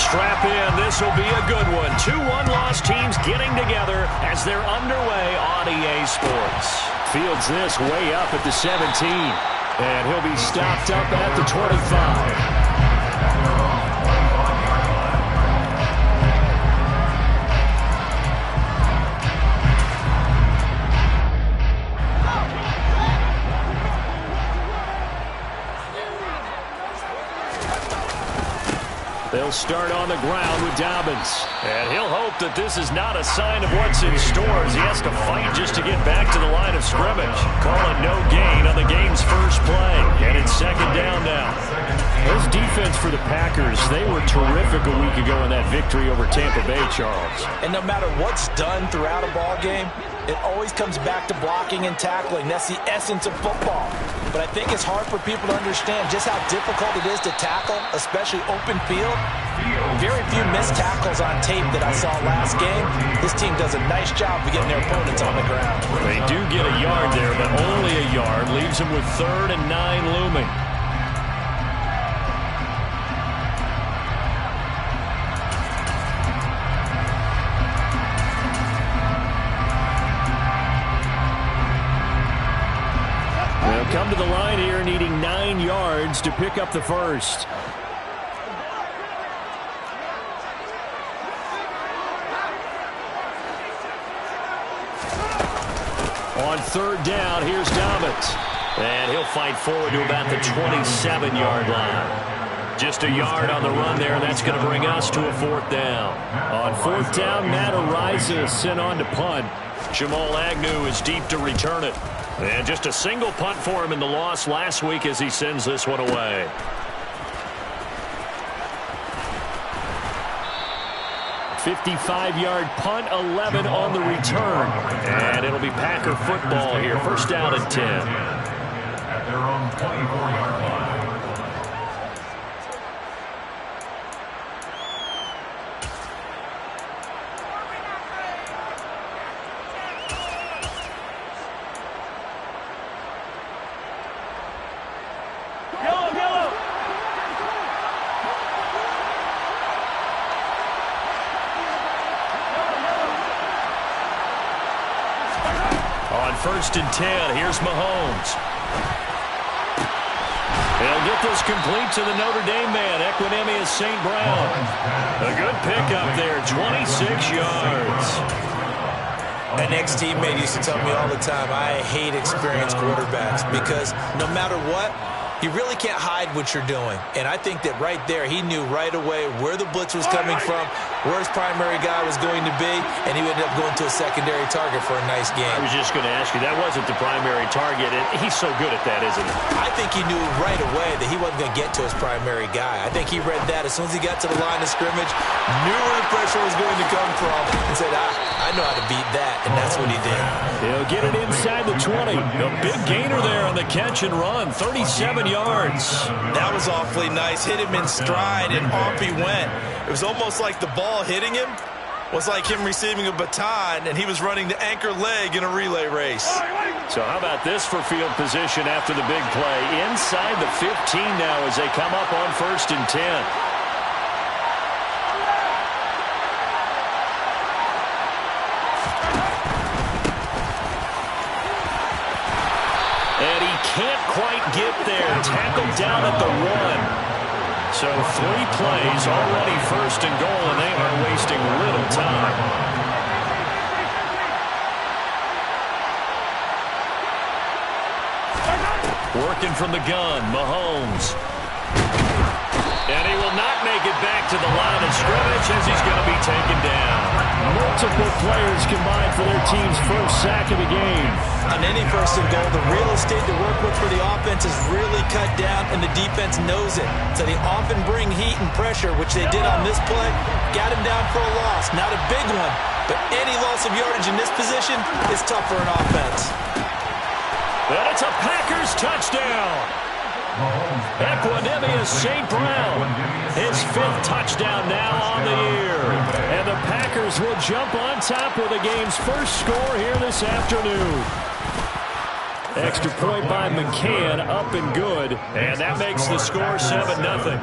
Strap in. This will be a good one. Two one-loss teams getting together as they're underway on EA Sports. Fields this way up at the 17. And he'll be stopped up at the 25. They'll start on the ground with Dobbins. And he'll hope that this is not a sign of what's in store as he has to fight just to get back to the line of scrimmage. Call it no gain on the game's first play. And it's second down now. This defense for the Packers, they were terrific a week ago in that victory over Tampa Bay, Charles. And no matter what's done throughout a ball game, it always comes back to blocking and tackling. That's the essence of football. But I think it's hard for people to understand just how difficult it is to tackle, especially open field. Very few missed tackles on tape that I saw last game. This team does a nice job of getting their opponents on the ground. They do get a yard there, but only a yard. Leaves them with 3rd and 9 looming. Come to the line here, needing 9 yards to pick up the first. On 3rd down, here's Dobbins. And he'll fight forward to about the 27-yard line. Just a yard on the run there, and that's going to bring us to a 4th down. On 4th down, Matt Araiza is sent on to punt. Jamal Agnew is deep to return it. And just a single punt for him in the loss last week as he sends this one away. .55-yard punt, 11 on the return. And it'll be Packer football here. First down and 10. At their own 24-yard line. First and 10. Here's Mahomes. He'll get this complete to the Notre Dame man, Equanimeous St. Brown. A good pickup there, 26 yards. An ex-teammate used to tell me all the time, I hate experienced quarterbacks because no matter what, you really can't hide what you're doing. And I think that right there, he knew right away where the blitz was coming from, where his primary guy was going to be, and he ended up going to a secondary target for a nice game. I was just going to ask you, that wasn't the primary target, and he's so good at that, isn't he? I think he knew right away that he wasn't going to get to his primary guy. I think he read that as soon as he got to the line of scrimmage, knew where the pressure was going to come from, and said, I know how to beat that, and that's what he did. He'll get it inside the 20. A big gainer there on the catch and run, 37 yards. That was awfully nice. Hit him in stride, and off he went. It was almost like the ball hitting him was like him receiving a baton, and he was running the anchor leg in a relay race. So how about this for field position after the big play? Inside the 15 now as they come up on 1st and 10. And he can't quite get there. Tackled down at the 1. So 3 plays, already 1st and goal, and they are wasting little time. Working from the gun, Mahomes. And he will not make it back to the line of scrimmage as he's going to be taken down. Multiple players combined for their team's first sack of the game. On any 1st and goal, the real estate to work with for the offense is really cut down, and the defense knows it. So they often bring heat and pressure, which they did on this play. Got him down for a loss. Not a big one, but any loss of yardage in this position is tough for an offense. And it's a Packers touchdown. Equanimeous St. Brown, his 5th touchdown now on the year. And the Packers will jump on top with the game's first score here this afternoon. Extra point by McCann, up and good. And that makes the score 7-0.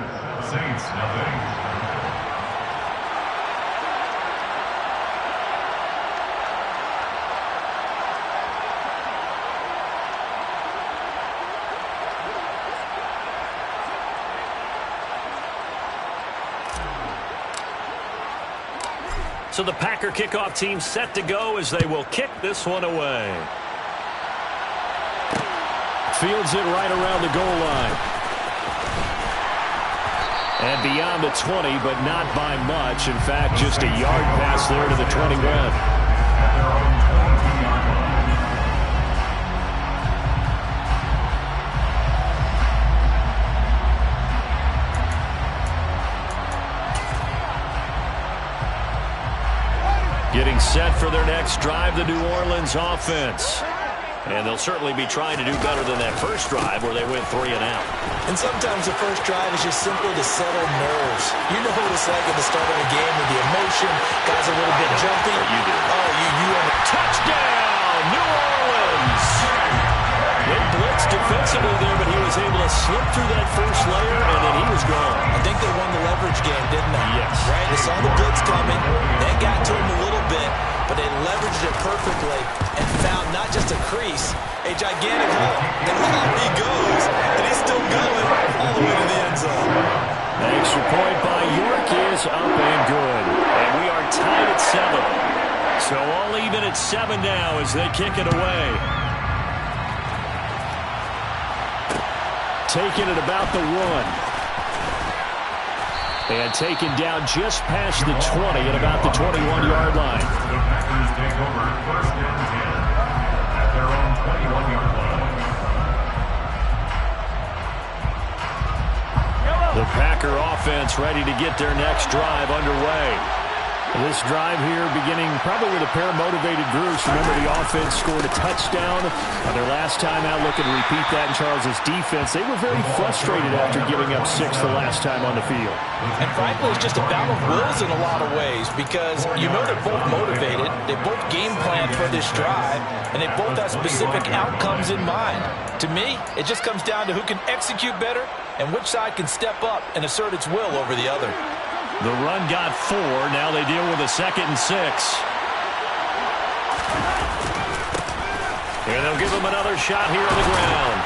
So the Packer kickoff team set to go as they will kick this one away. Fields it right around the goal line. And beyond the 20, but not by much. In fact, just a yard pass there to the 21. Getting set for their next drive, the New Orleans offense. And they'll certainly be trying to do better than that first drive where they went 3 and out. And sometimes the first drive is just simply to settle nerves. You know what it's like at the start of a game with the emotion. Guys a little bit jumpy. You do. Oh, you on the touchdown, New Orleans. They blitzed defensively there, but he was able to slip through that first layer, and then he was gone. I think they won the leverage game, didn't they? Yes. Right? They saw the blitz coming. They got to him a little bit, but they leveraged it perfectly and found not just a crease, a gigantic hole. And off he goes, and he's still going all the way to the end zone. The extra point by York is up and good. And we are tied at 7. So all even at 7 now as they kick it away. Taken at about the 1. And taken down just past the 20 at about the 21-yard line. The Packers take over first and 10 at their own 21-yard line. The Packer offense ready to get their next drive underway. This drive here beginning probably with a pair of motivated groups. Remember, the offense scored a touchdown on their last time out. Looking to repeat that in Charles's defense. They were very frustrated after giving up 6 the last time on the field. And frankly, it's just a battle of wills in a lot of ways because you know they're both motivated. They both game plan for this drive, and they both have specific outcomes in mind. To me, it just comes down to who can execute better and which side can step up and assert its will over the other. The run got 4. Now they deal with a 2nd and 6. And they'll give him another shot here on the ground.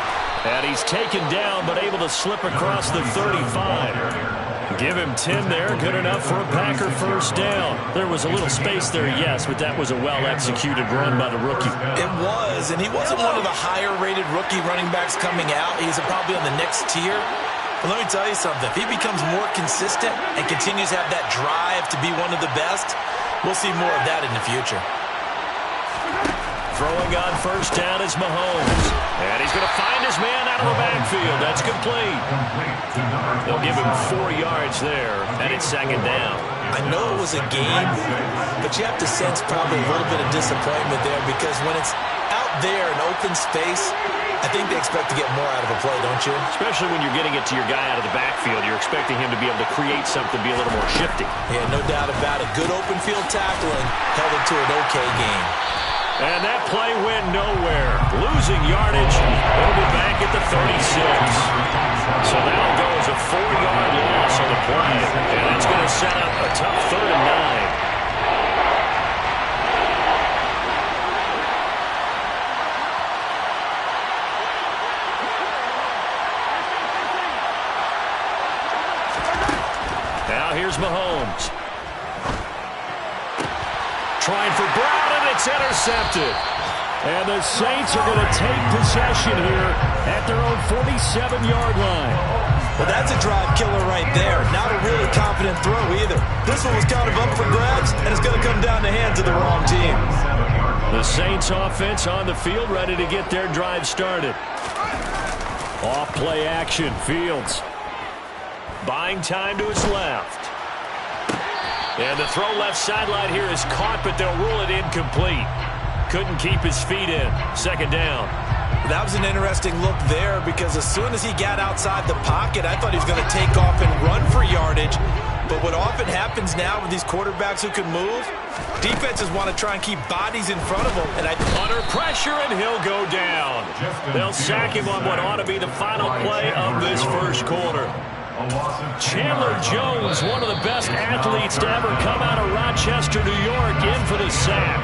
And he's taken down but able to slip across the 35. Give him 10 there. Good enough for a Packer first down. There was a little space there, yes, but that was a well-executed run by the rookie. It was, and he wasn't one of the higher-rated rookie running backs coming out. He's probably on the next tier. But let me tell you something. If he becomes more consistent and continues to have that drive to be one of the best, we'll see more of that in the future. Throwing on first down is Mahomes. And he's going to find his man out of the backfield. That's complete. They'll give him 4 yards there, and it's 2nd down. I know it was a game, but you have to sense probably a little bit of disappointment there because when it's out there in open space, I think they expect to get more out of a play, don't you? Especially when you're getting it to your guy out of the backfield. You're expecting him to be able to create something, be a little more shifty. Yeah, no doubt about it. Good open field tackling held it to an okay game. And that play went nowhere. Losing yardage. It'll be back at the 36. So that'll go as a 4-yard loss on the play. And that's going to set up a tough 3rd and 9. Now here's Mahomes. Trying for Brown, and it's intercepted. And the Saints are going to take possession here at their own 47-yard line. Well, that's a drive killer right there. Not a really confident throw either. This one was kind of up for grabs, and it's going to come down the hands of the wrong team. The Saints offense on the field ready to get their drive started. Off play action, Fields. Buying time to his left. And the throw left sideline here is caught, but they'll rule it incomplete. Couldn't keep his feet in. 2nd down. That was an interesting look there because as soon as he got outside the pocket, I thought he was going to take off and run for yardage. But what often happens now with these quarterbacks who can move, defenses want to try and keep bodies in front of them. And under pressure, and he'll go down. They'll sack him on what ought to be the final play of this first quarter. Chandler Jones, one of the best athletes to ever come out of Rochester, New York, in for the sack.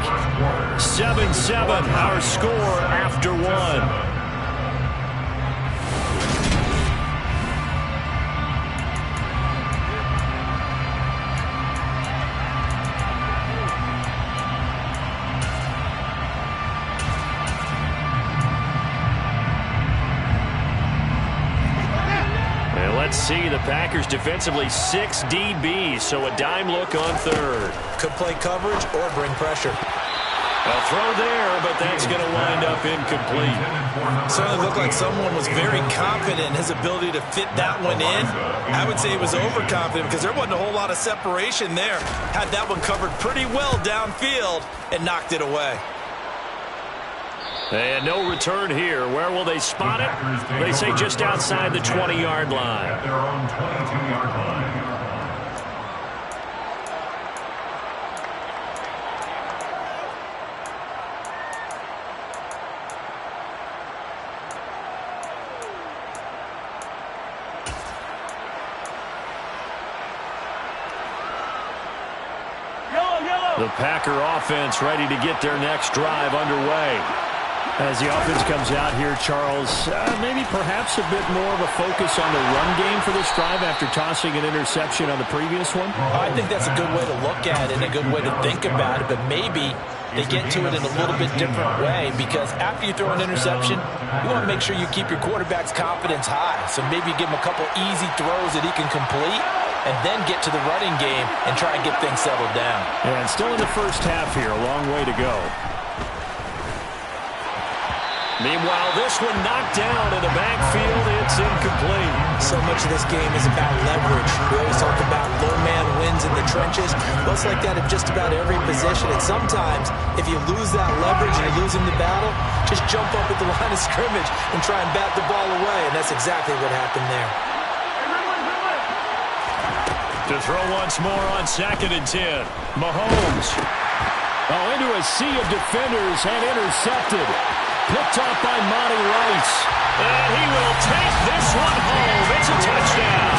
7-7, our score after 1. see the Packers defensively 6 DBs, so a dime look on third. Could play coverage or bring pressure. A throw there, but that's going to wind up incomplete. Certainly looked like someone was very confident in his ability to fit that one in. I would say he was overconfident because there wasn't a whole lot of separation there. Had that one covered pretty well downfield and knocked it away. And no return here. Where will they spot it? They say just outside the 20-yard line. At their own 22-yard line. The Packer offense ready to get their next drive underway. As the offense comes out here, Charles, maybe perhaps a bit more of a focus on the run game for this drive after tossing an interception on the previous one? I think that's a good way to look at it and a good way to think about it, but maybe they get to it in a little bit different way because after you throw an interception, you want to make sure you keep your quarterback's confidence high. So maybe you give him a couple easy throws that he can complete and then get to the running game and try and get things settled down. And still in the first half here, a long way to go. Meanwhile, this one knocked down in the backfield. It's incomplete. So much of this game is about leverage. We always talk about low man wins in the trenches. Well, it's like that in just about every position. And sometimes, if you lose that leverage and you're losing the battle, just jump up at the line of scrimmage and try and bat the ball away. And that's exactly what happened there. To throw once more on 2nd and 10. Mahomes. Oh, into a sea of defenders and intercepted. Picked off by Monty Rice. And he will take this one home. It's a touchdown.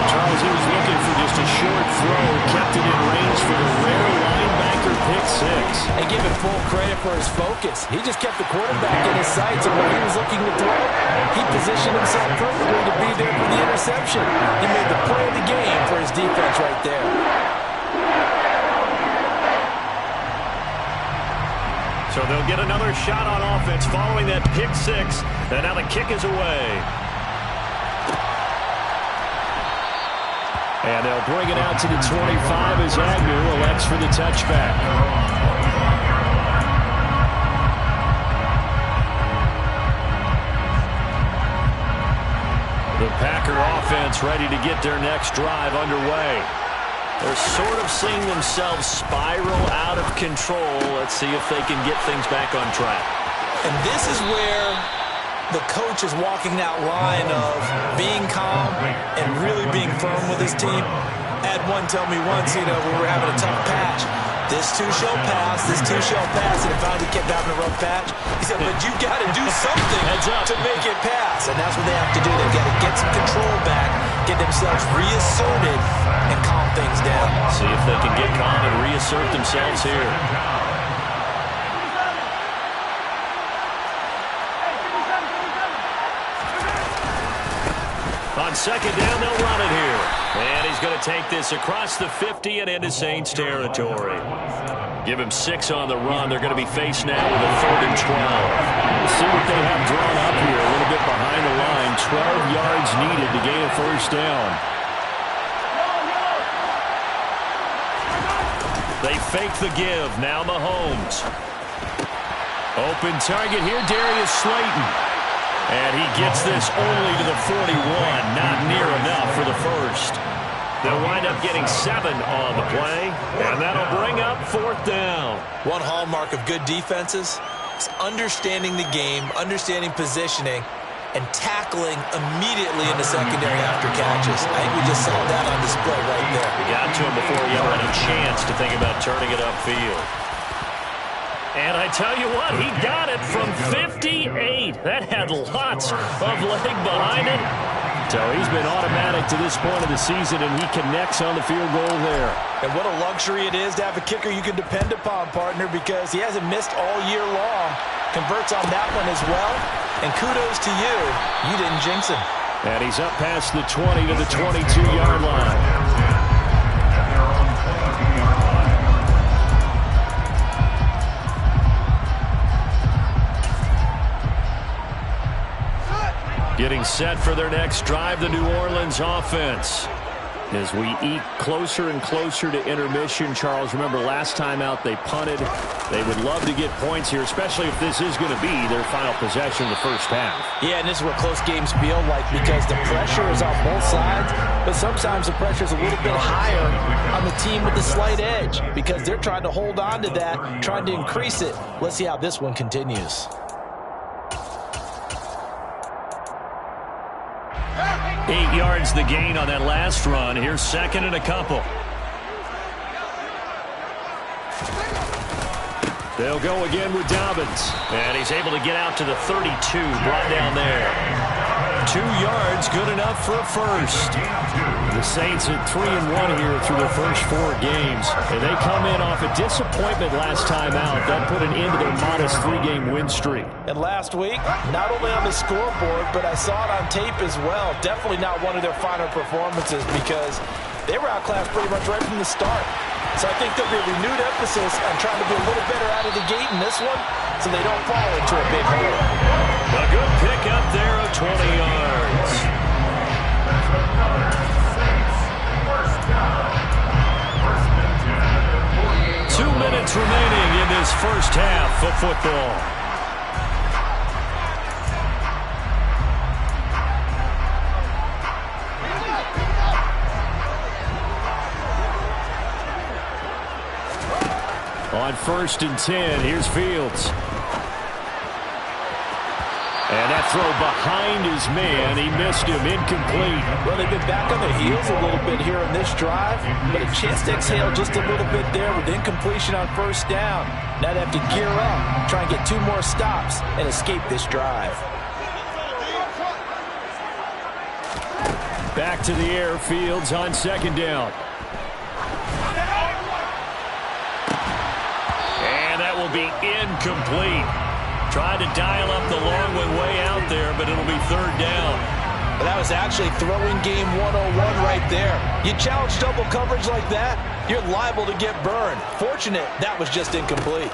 Charles, he was looking for just a short throw. Kept it in range for the rare linebacker pick six. And give him full credit for his focus. He just kept the quarterback in his sights, and when he was looking to throw, he positioned himself perfectly to be there for the interception. He made the play of the game for his defense right there. So they'll get another shot on offense following that pick six. And now the kick is away. And they'll bring it out to the 25 as Agnew elects for the touchback. The Packer offense ready to get their next drive underway. They're sort of seeing themselves spiral out of control. Let's see if they can get things back on track. And this is where the coach is walking that line of being calm and really being firm with his team. Had one tell me once, when we were having a tough patch, this too shall pass, this too shall pass, and it finally kept having a rough patch. He said, but you got to do something to make it pass. And that's what they have to do. They've got to get some control back, get themselves reasserted, and calm things down. See if they can get calm and reassert themselves here. On 2nd down, they'll run it here. And he's going to take this across the 50 and into Saints territory. Give him 6 on the run. They're going to be faced now with a 3rd and 12. We'll see what they have drawn up here. A little bit behind the line. 12 yards needed to gain a first down. They fake the give. Now Mahomes. Open target here, Darius Slayton. And he gets this only to the 41. Not near enough for the first. They'll wind up getting 7 on the play. And that'll bring up 4th down. One hallmark of good defenses is understanding the game, understanding positioning, and tackling immediately in the secondary after catches. I think we just saw that on display right there. We got to him before he ever had a chance to think about turning it upfield. And I tell you what, he got it from 58. That had lots of leg behind it. So he's been automatic to this point of the season, and he connects on the field goal there. And what a luxury it is to have a kicker you can depend upon, partner, because he hasn't missed all year long. Converts on that one as well. And kudos to you. You didn't jinx him. And he's up past the 20 to the 22-yard line. Getting set for their next drive, the New Orleans offense. As we eat closer and closer to intermission, Charles, remember last time out they punted. They would love to get points here, especially if this is going to be their final possession in the first half. Yeah, and this is what close games feel like because the pressure is on both sides, but sometimes the pressure is a little bit higher on the team with the slight edge because they're trying to hold on to that, trying to increase it. Let's see how this one continues. 8 yards the gain on that last run. Here's second and a couple. They'll go again with Dobbins. And he's able to get out to the 32, brought down there. 2 yards, good enough for a first. The Saints at 3-1 here through their first 4 games. And they come in off a disappointment last time out. That put an end to their modest 3-game win streak. And last week, not only on the scoreboard, but I saw it on tape as well. Definitely not one of their finer performances because they were outclassed pretty much right from the start. So I think there'll be a renewed emphasis on trying to be a little better out of the gate in this one so they don't fall into a big hole. A good pick up there of 20 yards. 2 minutes remaining in this first half of football. On 1st and 10, here's Fields. And that throw behind his man, he missed him, incomplete. Well, they've been back on their heels a little bit here in this drive, but a chance to exhale just a little bit there with incompletion on first down. Now they have to gear up, try and get 2 more stops, and escape this drive. Back to the air, Fields on 2nd down. And that will be incomplete. Tried to dial up the long one way out there, but it'll be 3rd down. But that was actually throwing game 101 right there. You challenge double coverage like that, you're liable to get burned. Fortunate that was just incomplete.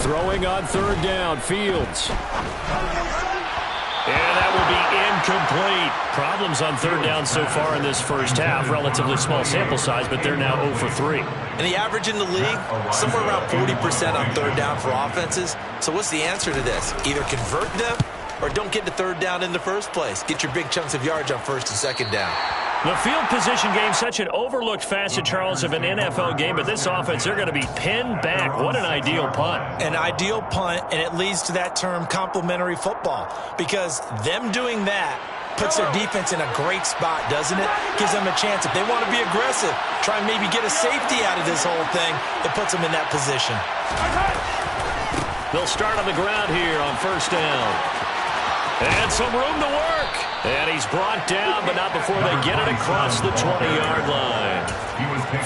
Throwing on 3rd down, Fields. And that will be incomplete. Problems on 3rd down so far in this first half. Relatively small sample size, but they're now 0 for 3. And the average in the league, somewhere around 40% on 3rd down for offenses. So what's the answer to this? Either convert them or don't get to 3rd down in the first place. Get your big chunks of yards on 1st and 2nd down. The field position game, such an overlooked facet, Charles, of an NFL game. But this offense, they're going to be pinned back. What an ideal punt. An ideal punt, and it leads to that term complementary football. Because them doing that puts their defense in a great spot, doesn't it? Gives them a chance. If they want to be aggressive, try and maybe get a safety out of this whole thing, it puts them in that position. They'll start on the ground here on 1st down. And some room to work. And he's brought down, but not before they get it across the 20-yard line.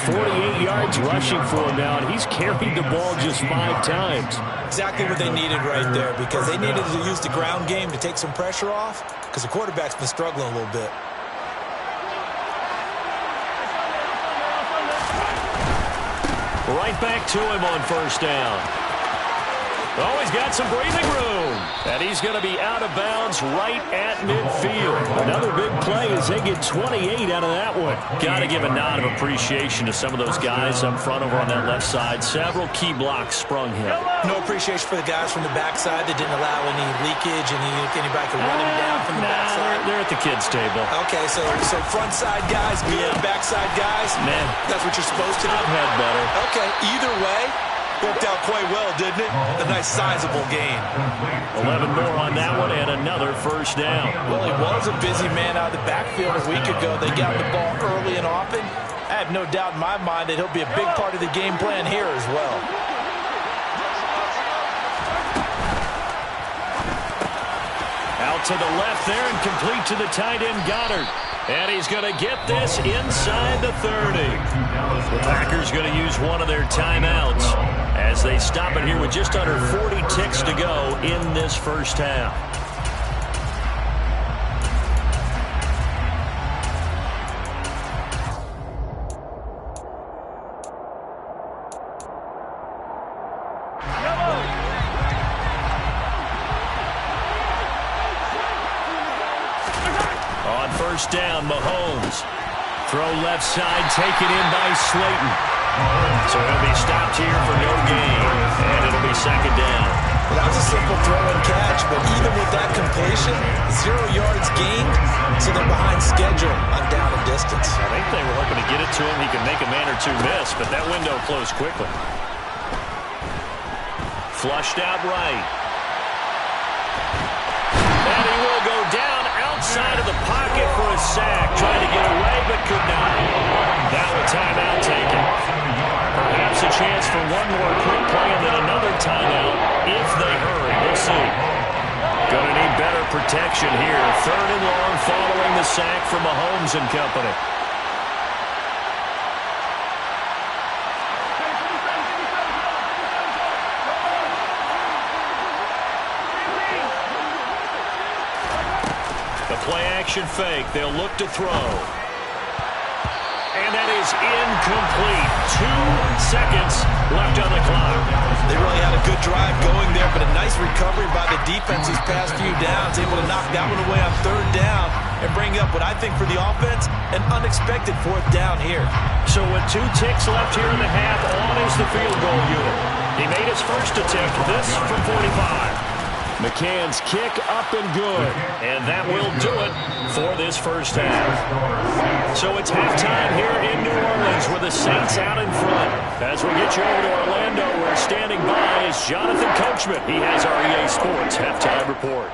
48 yards rushing for him now, and he's carried the ball just 5 times. Exactly what they needed right there, because they needed to use the ground game to take some pressure off, because the quarterback's been struggling a little bit. Right back to him on 1st down. Oh, he's got some breathing room. And he's going to be out of bounds right at midfield. Another big play as they get 28 out of that one. Got to give a nod of appreciation to some of those guys up front over on that left side. Several key blocks sprung him. No appreciation for the guys from the backside that didn't allow any leakage and anybody could run him down from the backside. They're at the kids' table. Okay, so front side guys, good, backside guys, Man, that's what you're supposed to do. I've had better. Okay, either way, worked out quite well, didn't it? A nice sizable gain. 11 more on that one and another 1st down. Well, he was a busy man out of the backfield a week ago. They got the ball early and often. I have no doubt in my mind that he'll be a big part of the game plan here as well. Out to the left there and complete to the tight end Goddard. And he's going to get this inside the 30. The Packers going to use one of their timeouts as they stop it here with just under 40 ticks to go in this first half. first down. Mahomes. Throw left side, taken in by Slayton. So he'll be stopped here for no gain, and it'll be second down. Well, that was a simple throw and catch, but even with that completion, 0 yards gained, so they're behind schedule on down and distance. I think they were hoping to get it to him. He could make a man or two miss, but that window closed quickly. Flushed out right. And he will go down outside of the pocket for a sack. Tried to get away, but could not. Now a timeout taken. Perhaps a chance for one more quick play and then another timeout if they hurry. We'll see. Going to need better protection here. 3rd and long following the sack from Mahomes and company. The play-action fake. They'll look to throw. And that is incomplete. 2 seconds left on the clock. They really had a good drive going there, but a nice recovery by the defense these past few downs, able to knock that one away on 3rd down and bring up what I think for the offense, an unexpected 4th down here. So with 2 ticks left here in the half, on is the field goal unit. He made his first attempt, this from 45. McCann's kick up and good. And that will do it for this first half. So it's halftime here in New Orleans with the Saints out in front. As we get you over to Orlando, where standing by is Jonathan Coachman. He has our EA Sports halftime report.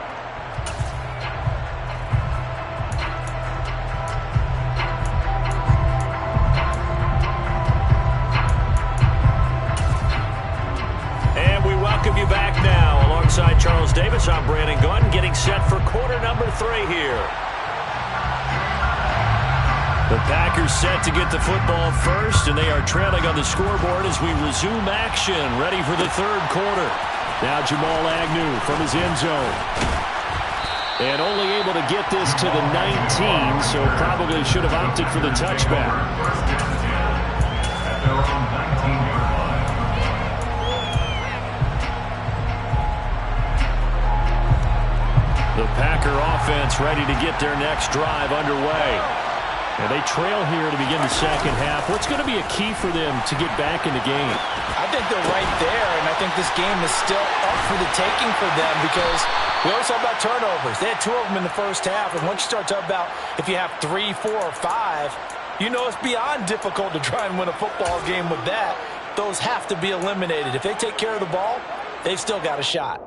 And we welcome you back now. Alongside Charles Davis, I'm Brandon Gaudin, getting set for quarter number 3 here. The Packers set to get the football first, and they are trailing on the scoreboard as we resume action, ready for the 3rd quarter. Now Jamal Agnew from his end zone. And only able to get this to the 19, so probably should have opted for the touchback. The Packer offense ready to get their next drive underway. And they trail here to begin the second half. What's going to be a key for them to get back in the game? I think they're right there, and I think this game is still up for the taking for them because we always talk about turnovers. They had 2 of them in the first half, and once you start talking about if you have 3, 4, or 5, you know it's beyond difficult to try and win a football game with that. Those have to be eliminated. If they take care of the ball, they've still got a shot.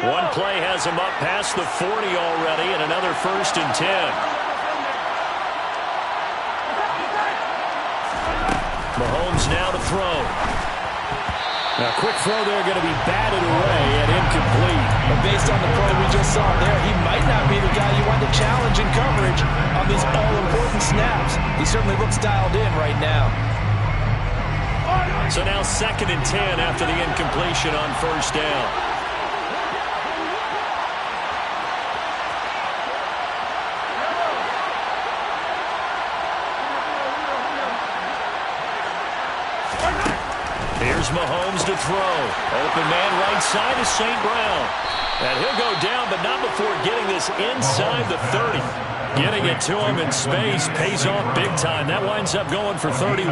One play has him up past the 40 already, and another 1st and 10. Mahomes now to throw. Now, quick throw there going to be batted away and incomplete. But based on the play we just saw there, he might not be the guy you want to challenge in coverage on these all-important snaps. He certainly looks dialed in right now. So now 2nd and 10 after the incompletion on 1st down. Here's Mahomes to throw. Open man right side is St. Brown. And he'll go down, but not before getting this inside the 30. Getting it to him in space pays off big time. That winds up going for 31.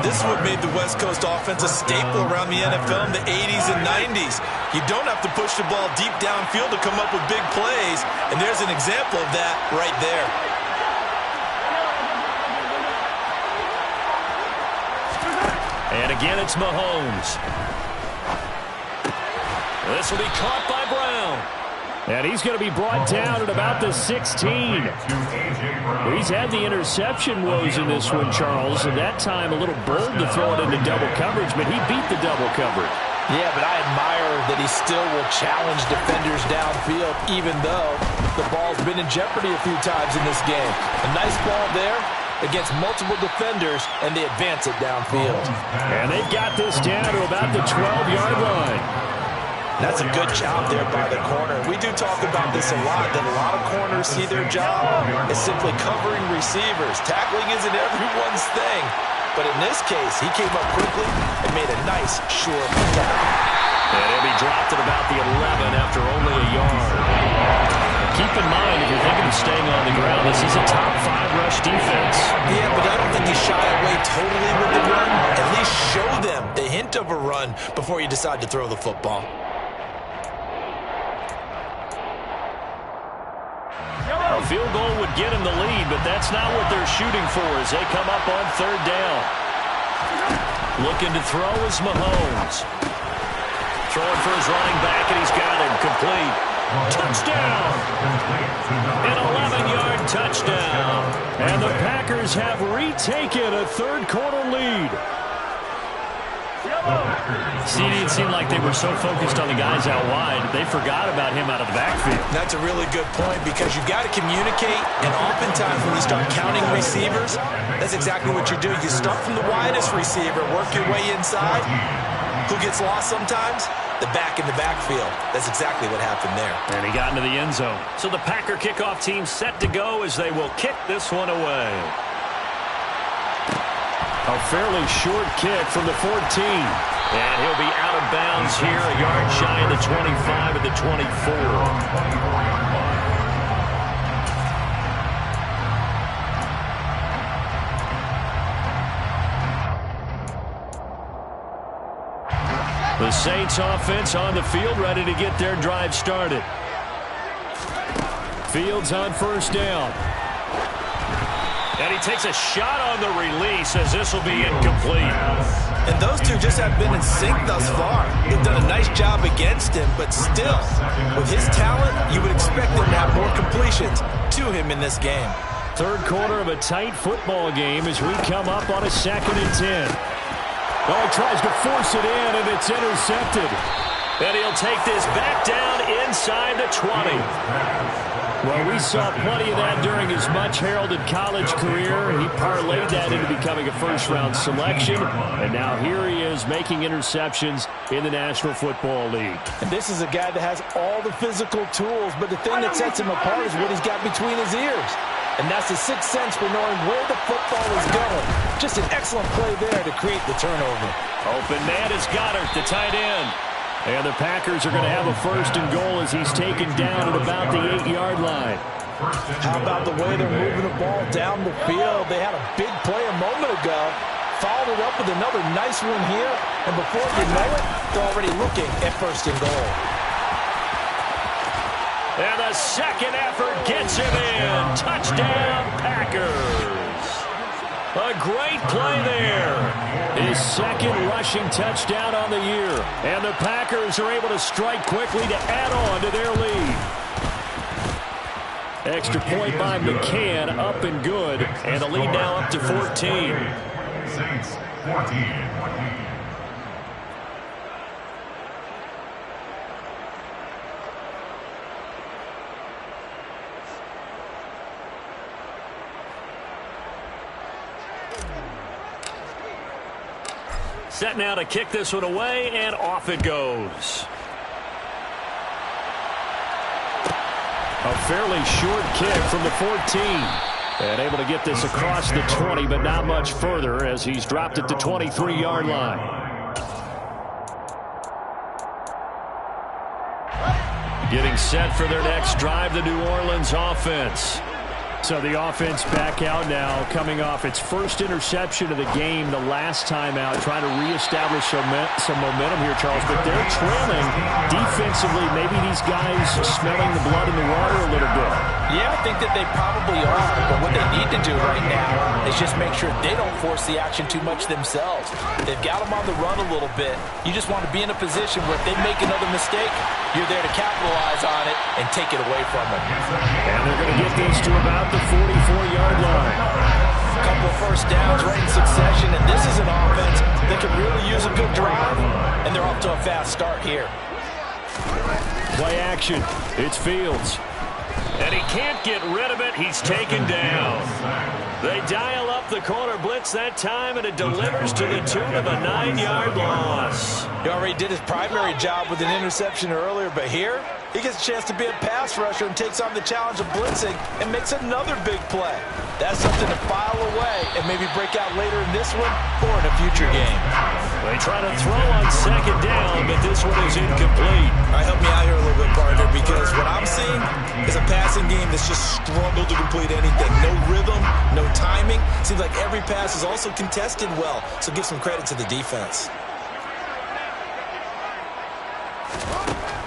This is what made the West Coast offense a staple around the NFL in the 80s and 90s. You don't have to push the ball deep downfield to come up with big plays, and there's an example of that right there. And again, it's Mahomes. This will be caught by Brown. And he's going to be brought down at about the 16. He's had the interception woes in this one, Charles, and that time a little bold to throw it into double coverage, but he beat the double coverage. Yeah, but I admire that he still will challenge defenders downfield, even though the ball's been in jeopardy a few times in this game. A nice ball there against multiple defenders, and they advance it downfield. And they've got this down to about the 12-yard line. That's a good job there by the corner. We do talk about this a lot, that a lot of corners see their job as simply covering receivers. Tackling isn't everyone's thing. But in this case, he came up quickly and made a nice, sure tackle. And he'll be dropped at about the 11 after only a yard. keep in mind, if you're thinking of staying on the ground, this is a top 5 rush defense. Yeah, but I don't think you shy away totally with the run. At least show them the hint of a run before you decide to throw the football. A field goal would get him the lead, but that's not what they're shooting for as they come up on 3rd down. Looking to throw is Mahomes. Throwing for his running back, and he's got him complete. Touchdown! An 11-yard touchdown. And the Packers have retaken a 3rd quarter lead. CD, it seemed like they were so focused on the guys out wide, they forgot about him out of the backfield. That's a really good point because you've got to communicate, and oftentimes when you start counting receivers, that's exactly what you're doing. You start from the widest receiver, work your way inside. Who gets lost sometimes? The back in the backfield. That's exactly what happened there. And he got into the end zone. So the Packer kickoff team set to go as they will kick this one away. A fairly short kick from the 14. And he'll be out of bounds here, a yard shy of the 25 at the 24. The Saints offense on the field, ready to get their drive started. Fields on 1st down. And he takes a shot on the release as this will be incomplete. And those two just have been in sync thus far. They've done a nice job against him, but still, with his talent, you would expect them to have more completions to him in this game. 3rd quarter of a tight football game as we come up on a 2nd and 10. Oh, he tries to force it in, and it's intercepted. And he'll take this back down inside the 20. Well, we saw plenty of that during his much-heralded college career. He parlayed that into becoming a first-round selection, and now here he is making interceptions in the National Football League. And this is a guy that has all the physical tools, but the thing that sets him apart is what he's got between his ears. And that's the sixth sense for knowing where the football is going. Just an excellent play there to create the turnover. Open man is Goddard, the tight end. And the Packers are going to have a 1st and goal as he's taken down at about the 8-yard line. How about the way they're moving the ball down the field? They had a big play a moment ago. Followed it up with another nice one here. And before you know it, they're already looking at 1st and goal. And the second effort gets him in. Touchdown, Packers. A great play there. His 2nd rushing touchdown on the year. And the Packers are able to strike quickly to add on to their lead. Extra point by McCann, up and good. And the lead now up to 14. Saints, 14. Set now to kick this one away, and off it goes. A fairly short kick from the 14. And able to get this across the 20, but not much further as he's dropped it to 23-yard line. Getting set for their next drive, the New Orleans offense. So the offense back out now, coming off its 1st interception of the game the last time out, trying to reestablish some momentum here, Charles. But they're trailing defensively. Maybe these guys are smelling the blood in the water a little bit. Yeah, I think that they probably are. But what they need to do right now is just make sure they don't force the action too much themselves. They've got them on the run a little bit. You just want to be in a position where if they make another mistake, you're there to capitalize on it and take it away from them. And they're going to get this to about the 44-yard line. A couple of 1st downs right in succession, and this is an offense that could really use a good drive, and they're off to a fast start here. Play action. It's Fields. And he can't get rid of it. He's taken down. They dial up the corner blitz that time, and it delivers to the tune of a 9-yard loss. He already did his primary job with an interception earlier, but here he gets a chance to be a pass rusher and takes on the challenge of blitzing and makes another big play. That's something to file away and maybe break out later in this one or in a future game. They try to throw on 2nd down, but this one is incomplete. All right, help me out here a little bit, partner, because what I'm seeing is a pass passing game that's just struggled to complete anything. No rhythm, no timing. Seems like every pass is also contested well, so give some credit to the defense.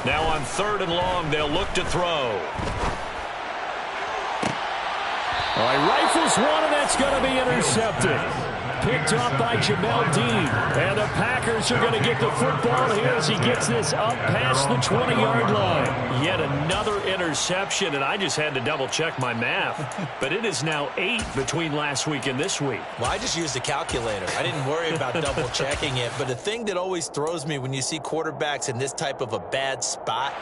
Now on 3rd and long, they'll look to throw. All right, rifles one, and that's going to be intercepted. Picked up by Jamel Dean. And the Packers are going to get the football here as he gets this up past the 20-yard line. Yet another interception, and I just had to double-check my math. But it is now 8 between last week and this week. Well, I just used a calculator. I didn't worry about double-checking it. But the thing that always throws me when you see quarterbacks in this type of a bad spot,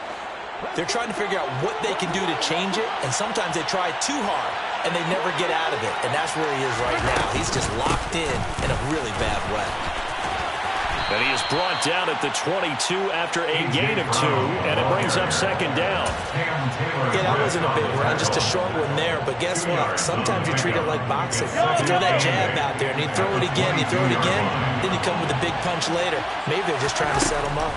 they're trying to figure out what they can do to change it, and sometimes they try too hard, and they never get out of it. And that's where he is right now. He's just locked in a really bad way. And he is brought down at the 22 after a gain of 2, and it brings up 2nd down. Yeah, that wasn't a big run, just a short one there. But guess what? Sometimes you treat it like boxing. You throw that jab out there, and you throw it again, then you come with a big punch later. Maybe they're just trying to set him up.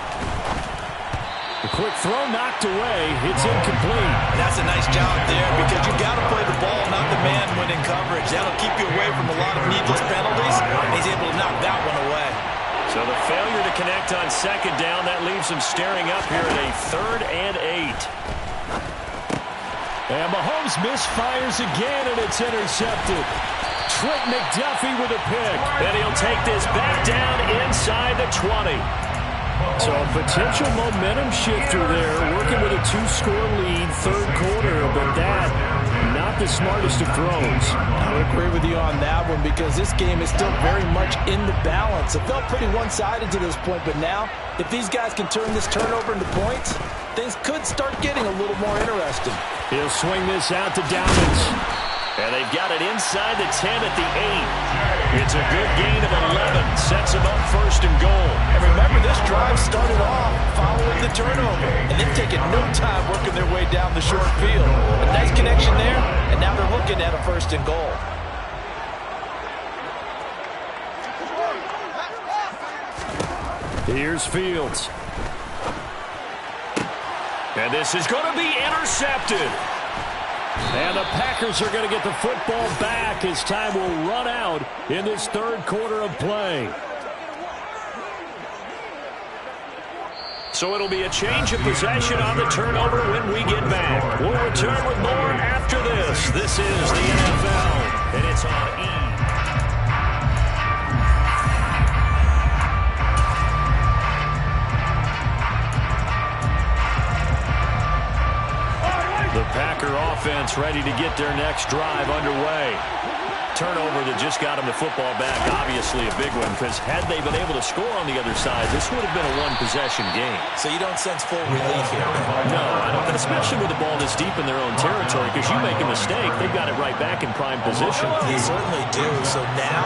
The quick throw knocked away. It's incomplete. That's a nice job there because you got to play the ball, not the man when in coverage. That'll keep you away from a lot of needless penalties. He's able to knock that one away. So the failure to connect on 2nd down, that leaves him staring up here at a 3rd and 8. And Mahomes misfires again, and it's intercepted. Trent McDuffie with a pick. And he'll take this back down inside the 20. So a potential momentum shifter there, working with a 2-score lead, 3rd quarter, but that, not the smartest of throws. I would agree with you on that one because this game is still very much in the balance. It felt pretty one-sided to this point, but now, if these guys can turn this turnover into points, things could start getting a little more interesting. He'll swing this out to Dobbins. And they've got it inside the 10 at the 8. It's a good gain of 11. Sets them up 1st and goal. And remember, this drive started off following the turnover. And they've taken no time working their way down the short field. A nice connection there, and now they're looking at a 1st and goal. Here's Fields. And this is going to be intercepted. And the Packers are going to get the football back as time will run out in this 3rd quarter of play. So it'll be a change of possession on the turnover when we get back. We'll return with more after this. This is the NFL, and it's on E! The Packer offense ready to get their next drive underway. Turnover that just got them the football back, obviously a big one, because had they been able to score on the other side, this would have been a one-possession game. So you don't sense full relief here? No, I don't, but especially with the ball this deep in their own territory, because you make a mistake, they've got it right back in prime position. They certainly do. So now,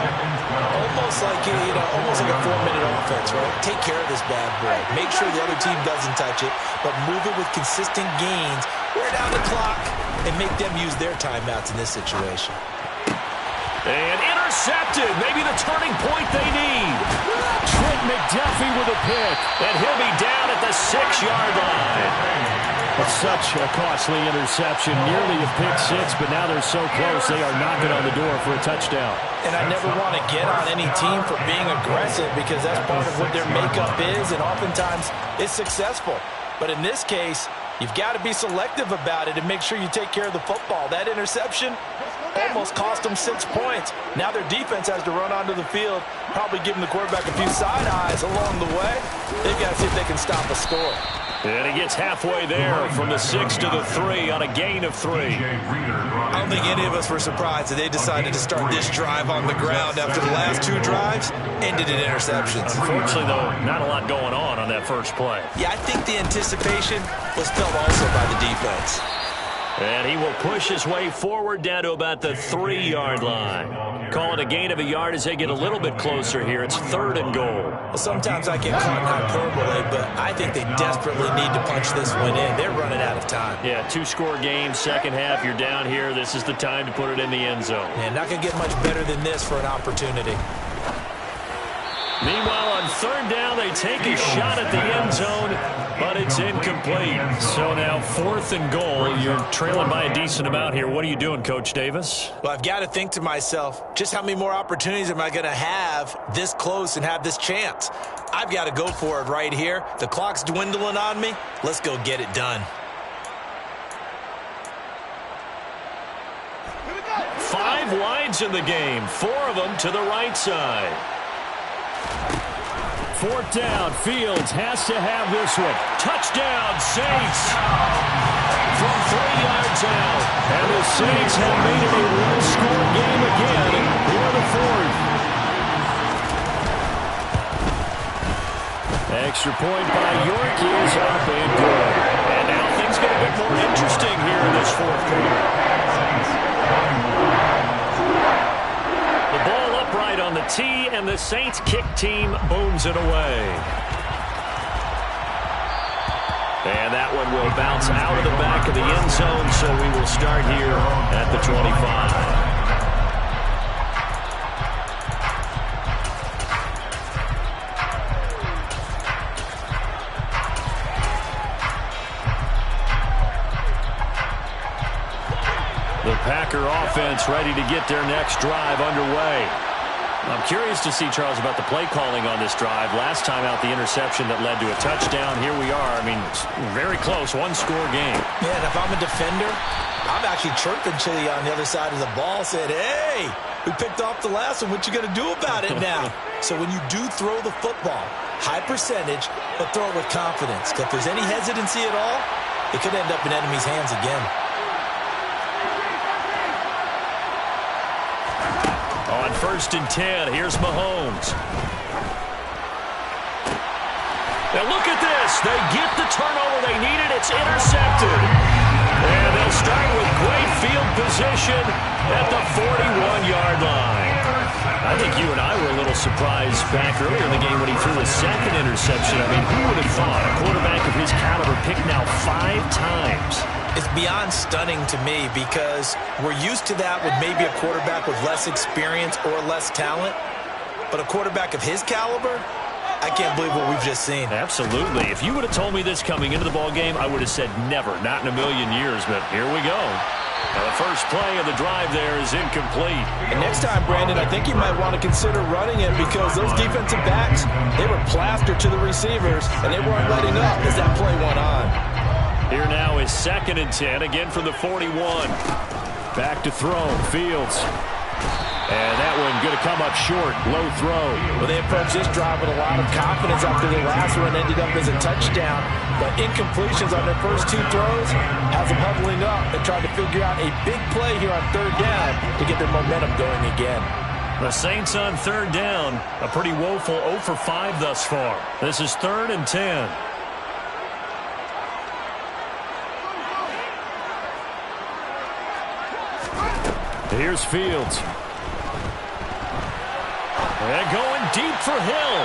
almost like almost like a 4-minute offense, right? Take care of this bad boy. Make sure the other team doesn't touch it, but move it with consistent gains. Wear down the clock and make them use their timeouts in this situation. And intercepted. Maybe the turning point they need. Trent McDuffie with a pick. And he'll be down at the 6-yard line. It's such a costly interception. Nearly a pick 6, but now they're so close they are knocking on the door for a touchdown. And I never want to get on any team for being aggressive because that's part of what their makeup is, and oftentimes it's successful. But in this case, you've got to be selective about it and make sure you take care of the football. That interception almost cost them 6 points. Now their defense has to run onto the field, probably giving the quarterback a few side eyes along the way. They've got to see if they can stop a score. And he gets halfway there from the 6 to the 3 on a gain of 3. I don't think any of us were surprised that they decided to start this drive on the ground after the last 2 drives ended in interceptions. Unfortunately, though, not a lot going on that first play. Yeah, I think the anticipation was felt also by the defense. And he will push his way forward down to about the 3-yard line. Call it a gain of a yard as they get a little bit closer here. It's 3rd and goal. Well, sometimes I get caught in hyperbole, but I think they desperately need to punch this one in. They're running out of time. Yeah, 2-score game, second half. You're down here. This is the time to put it in the end zone. And not going to get much better than this for an opportunity. Meanwhile, on third down, they take a shot at the end zone, but it's incomplete. So now 4th and goal. You're trailing by a decent amount here. What are you doing, Coach Davis? Well, I've got to think to myself, just how many more opportunities am I going to have this close and have this chance? I've got to go for it right here. The clock's dwindling on me. Let's go get it done. 5 wides in the game, 4 of them to the right side. 4th down, Fields has to have this one. Touchdown, Saints! From 3 yards out. And the Saints have made it a one-score game again for the 4th. Extra point by York is up and good. And now things get a bit more interesting here in this 4th quarter. The ball upright on the tee, and the Saints kick team booms it away. And that one will bounce out of the back of the end zone, so we will start here at the 25. The Packer offense ready to get their next drive underway. I'm curious to see, Charles, about the play calling on this drive. Last time out, the interception that led to a touchdown. Here we are. I mean, it's very close, one-score game. Yeah, and if I'm a defender, I'm actually chirping to you on the other side of the ball, saying, hey, we picked off the last one. What you going to do about it now? So when you do throw the football, high percentage, but throw it with confidence. If there's any hesitancy at all, it could end up in enemy's hands again. On 1st and 10, here's Mahomes. Now look at this. They get the turnover they needed. It's intercepted. And they'll start with great field position at the 41-yard line. I think you and I were a little surprised back earlier in the game when he threw his 2nd interception. I mean, who would have thought a quarterback of his caliber picked now 5 times? It's beyond stunning to me because we're used to that with maybe a quarterback with less experience or less talent. But a quarterback of his caliber, I can't believe what we've just seen. Absolutely. If you would have told me this coming into the ball game, I would have said never, not in a million years. But here we go. Now the first play of the drive there is incomplete. And next time, Brandon, I think you might want to consider running it because those defensive backs, they were plastered to the receivers, and they weren't letting up as that play went on. Here now is 2nd and 10, again from the 41. Back to throw, Fields. And that one going to come up short, low throw. Well, they approached this drive with a lot of confidence after the last one ended up as a touchdown. But incompletions on their first 2 throws has them huddling up and trying to figure out a big play here on 3rd down to get their momentum going again. The Saints on 3rd down, a pretty woeful 0 for 5 thus far. This is 3rd and 10. Here's Fields. And going deep for Hill.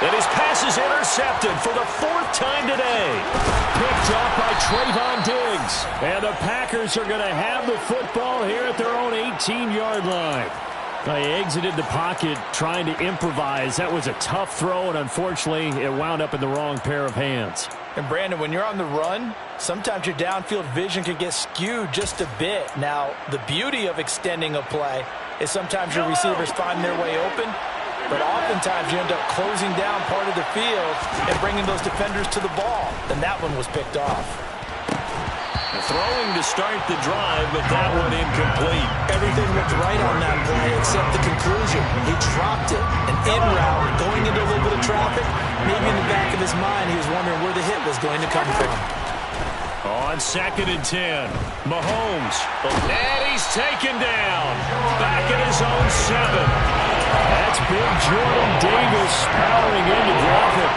And his pass is intercepted for the 4th time today. Picked off by Trayvon Diggs. And the Packers are going to have the football here at their own 18-yard line. They exited the pocket trying to improvise. That was a tough throw, and unfortunately, it wound up in the wrong pair of hands. And, Brandon, when you're on the run, sometimes your downfield vision can get skewed just a bit. Now, the beauty of extending a play is sometimes your receivers find their way open, but oftentimes you end up closing down part of the field and bringing those defenders to the ball. And that one was picked off. Throwing to start the drive, but that one incomplete. Everything looked right on that play except the conclusion. He dropped it, an in route, going into a little bit of traffic. Maybe in the back of his mind, he was wondering where the hit was going to come from. On 2nd and 10, Mahomes. And he's taken down. Back at his own 7. That's big Jordan Davis powering in to drop it.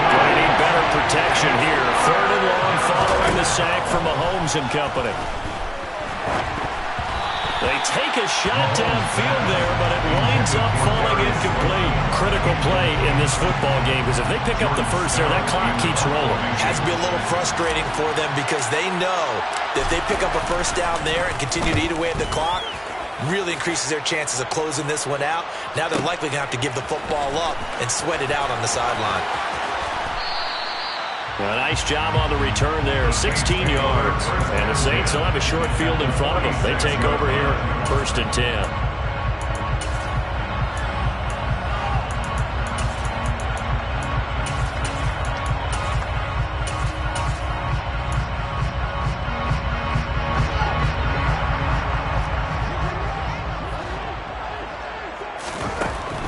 Going to need better protection here. 3rd and long following the sack from Mahomes and company. They take a shot downfield there, but it winds up falling incomplete. Critical play in this football game because if they pick up the first there, that clock keeps rolling. Has to be a little frustrating for them because they know that if they pick up a first down there and continue to eat away at the clock, really increases their chances of closing this one out. Now they're likely going to have to give the football up and sweat it out on the sideline. A nice job on the return there, 16 yards. And the Saints will have a short field in front of them. They take over here, 1st and 10.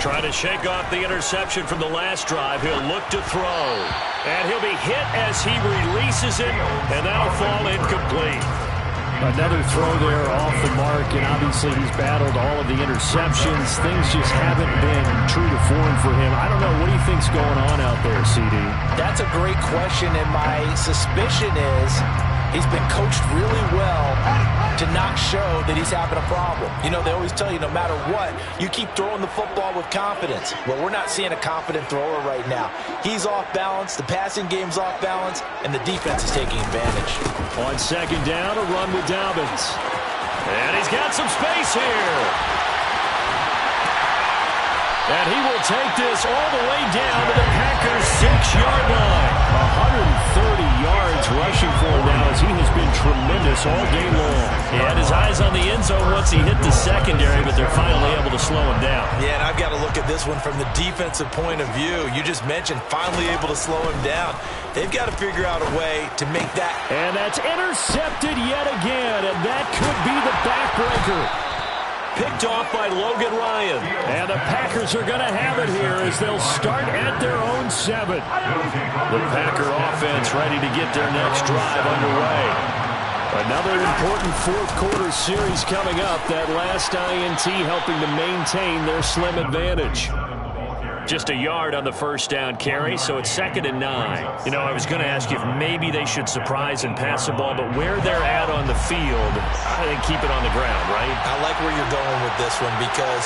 Trying to shake off the interception from the last drive. He'll look to throw. And he'll be hit as he releases it, and that'll fall incomplete. Another throw there off the mark, and obviously he's battled all of the interceptions. Things just haven't been true to form for him. I don't know. What do you think's going on out there, CD? That's a great question, and my suspicion is he's been coached really well to not show that he's having a problem. You know, they always tell you no matter what, you keep throwing the football with confidence. Well, we're not seeing a confident thrower right now. He's off balance, the passing game's off balance, and the defense is taking advantage. On 2nd down, a run with Dobbins. And he's got some space here. And he will take this all the way down to the Packers' 6-yard line. 130 yards rushing for him now as he has been tremendous all day long. He had his eyes on the end zone once he hit the secondary, but they're finally able to slow him down. Yeah, and I've got to look at this one from the defensive point of view. You just mentioned finally able to slow him down. They've got to figure out a way to make that. And that's intercepted yet again, and that could be the backbreaker. Picked off by Logan Ryan. And the Packers are going to have it here as they'll start at their own 7. The Packer offense ready to get their next drive underway. Another important fourth-quarter series coming up. That last INT helping to maintain their slim advantage. Just a yard on the 1st down carry, so it's 2nd and 9. You know, I was going to ask you if maybe they should surprise and pass the ball, but where they're at on the field, I think keep it on the ground, right? I like where you're going with this one because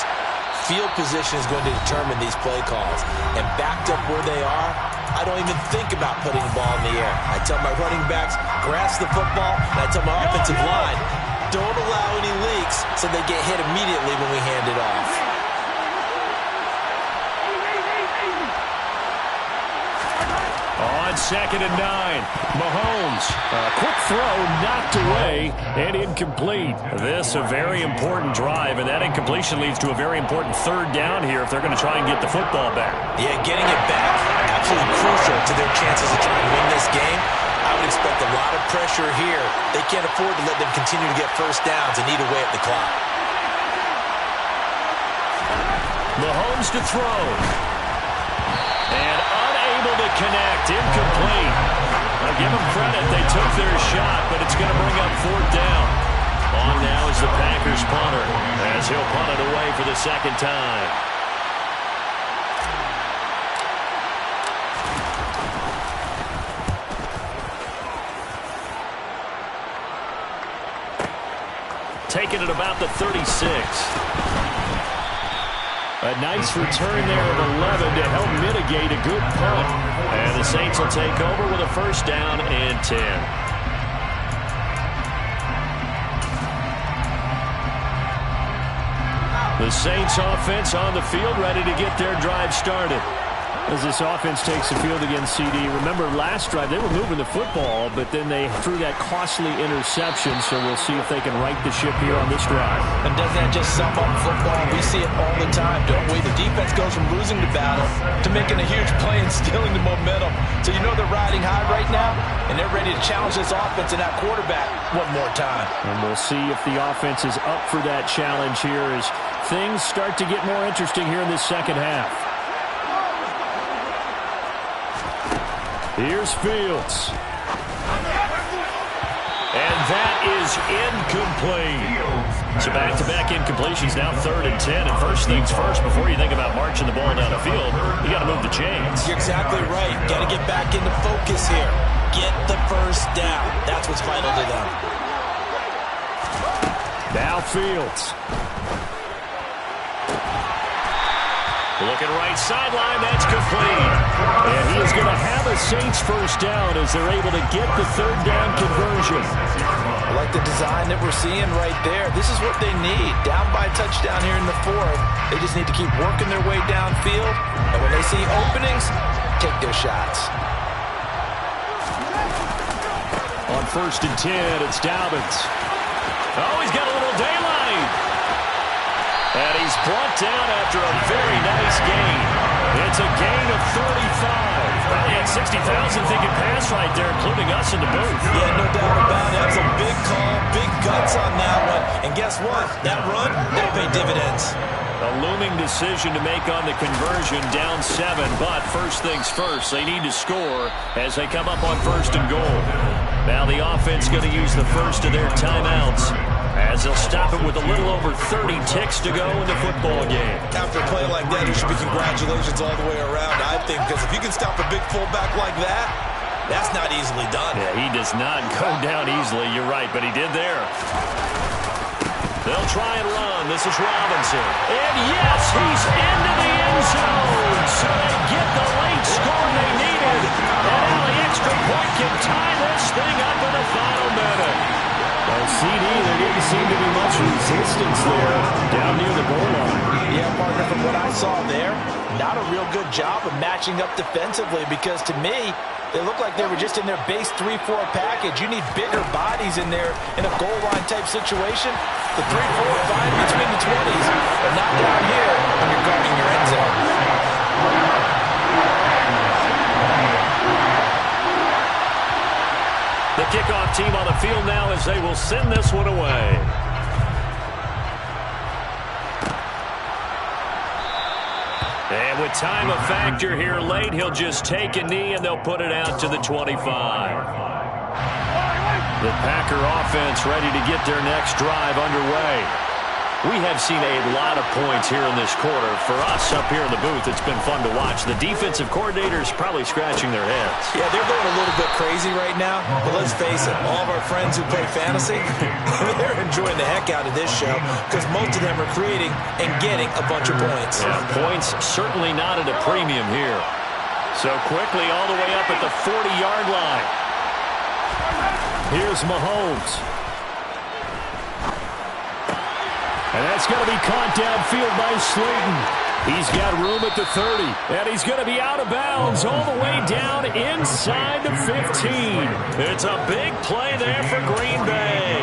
field position is going to determine these play calls. And backed up where they are, I don't even think about putting the ball in the air. I tell my running backs, grasp the football, and I tell my offensive line, don't allow any leaks so they get hit immediately when we hand it off. On 2nd and 9, Mahomes. A quick throw knocked away and incomplete. This a very important drive, and that incompletion leads to a very important 3rd down here if they're going to try and get the football back. Yeah, getting it back, absolutely crucial to their chances of trying to win this game. I would expect a lot of pressure here. They can't afford to let them continue to get 1st downs and eat away at the clock. Mahomes to throw. And unable to connect, incomplete. I'll give them credit, they took their shot, but it's going to bring up 4th down. On now is the Packers punter, as he'll punt it away for the 2nd time. Taking it about the 36. A nice return there of 11 to help mitigate a good punt. And the Saints will take over with a 1st down and 10. The Saints offense on the field ready to get their drive started. As this offense takes the field against CD, remember last drive they were moving the football, but then they threw that costly interception, so we'll see if they can right the ship here on this drive. And doesn't that just sum up football? We see it all the time, don't we? The defense goes from losing the battle to making a huge play and stealing the momentum. So you know they're riding high right now, and they're ready to challenge this offense and that quarterback one more time. And we'll see if the offense is up for that challenge here as things start to get more interesting here in this 2nd half. Here's Fields. And that is incomplete. So back-to-back incompletions, now 3rd and 10. And first things first, before you think about marching the ball down the field, you got to move the chains. You're exactly right. Got to get back into focus here. Get the 1st down. That's what's vital to them. Now Fields. Looking right sideline, that's complete. And he is going to have a Saints 1st down as they're able to get the 3rd down conversion. I like the design that we're seeing right there. This is what they need. Down by a touchdown here in the fourth. They just need to keep working their way downfield. And when they see openings, take their shots. On 1st and 10, it's Dobbins. Oh, he's got a little daylight. And he's brought down after a very nice gain. It's a gain of 35. Probably had 60,000 thinking pass right there, including us in the booth. Yeah, no doubt about it. That was a big call, big guts on that one. And guess what? That run, that'll pay dividends. A looming decision to make on the conversion, down 7. But first things first, they need to score as they come up on 1st and goal. Now the offense going to use the first of their timeouts, as they'll stop it with a little over 30 ticks to go in the football game. After a play like that, there should be congratulations all the way around, I think, because if you can stop a big fullback like that, that's not easily done. Yeah, he does not go down easily, you're right, but he did there. They'll try and run. This is Robinson. And yes, he's into the end zone. So they get the late score they needed. And now the extra point can tie this thing up in the final minute. Well, CD, there didn't seem to be much resistance there down near the goal line. Yeah, partner, from what I saw there, not a real good job of matching up defensively, because to me, they look like they were just in their base 3-4 package. You need bigger bodies in there in a goal line type situation. The 3-4 fine between the 20s, but not down here when you're guarding your end zone. The kickoff team on the field now as they will send this one away. And with time a factor here late, he'll just take a knee and they'll put it out to the 25. The Packer offense ready to get their next drive underway. We have seen a lot of points here in this quarter. For us up here in the booth, it's been fun to watch. The defensive coordinators probably scratching their heads. Yeah, they're going a little bit crazy right now, but let's face it, all of our friends who play fantasy, they're enjoying the heck out of this show because most of them are creating and getting a bunch of points. Yeah, points certainly not at a premium here. So quickly all the way up at the 40-yard line. Here's Mahomes. And that's going to be caught downfield by Slayton. He's got room at the 30. And he's going to be out of bounds all the way down inside the 15. It's a big play there for Green Bay.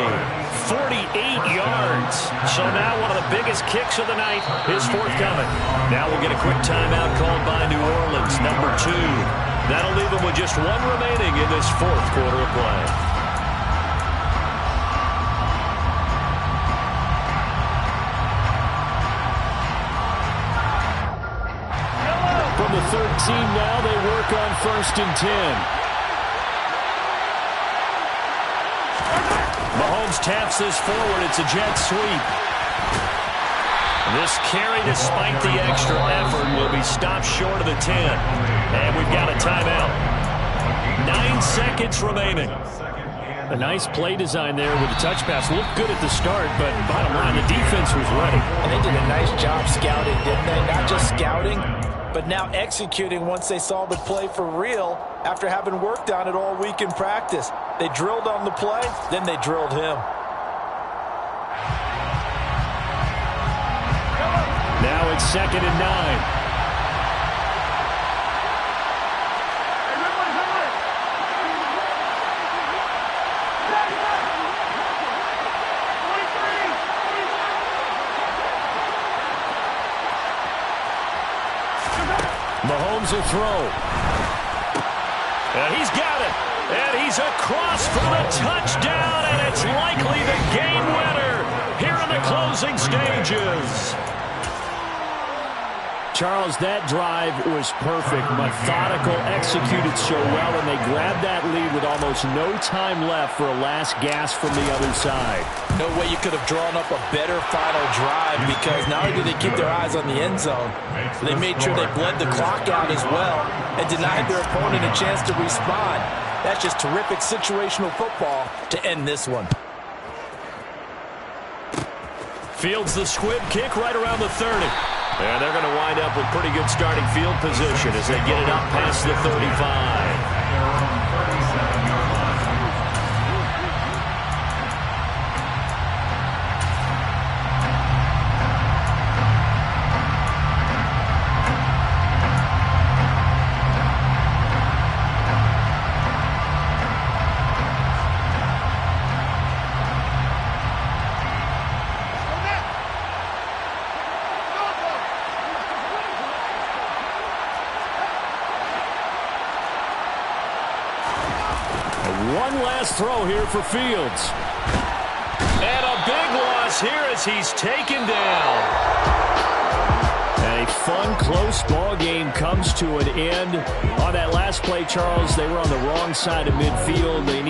48 yards. So now one of the biggest kicks of the night is forthcoming. Now we'll get a quick timeout called by New Orleans, number 2. That'll leave them with just one remaining in this fourth quarter of play. From the 13 now, they work on 1st and 10. Mahomes taps this forward. It's a jet sweep. This carry, despite the extra effort, will be stopped short of the 10. And we've got a timeout. 9 seconds remaining. A nice play design there with the touch pass. Looked good at the start, but bottom line, the defense was ready. And they did a nice job scouting, didn't they? Not just scouting, but now executing once they saw the play for real after having worked on it all week in practice. They drilled on the play, then they drilled him. Now it's 2nd and 9. Mahomes will throw. And he's got it. And he's across for the touchdown, and it's likely the game winner here in the closing stages. Charles, that drive was perfect, methodical, executed so well, and they grabbed that lead with almost no time left for a last gasp from the other side. No way you could have drawn up a better final drive, because not only did they keep their eyes on the end zone, they made sure they bled the clock out as well and denied their opponent a chance to respond. That's just terrific situational football to end this one. Fields the squib kick right around the 30. And they're going to wind up with pretty good starting field position as they get it up past the 35. 37 yard line. One last throw here for Fields. And a big loss here as he's taken down. A fun, close ball game comes to an end. On that last play, Charles, they were on the wrong side of midfield. They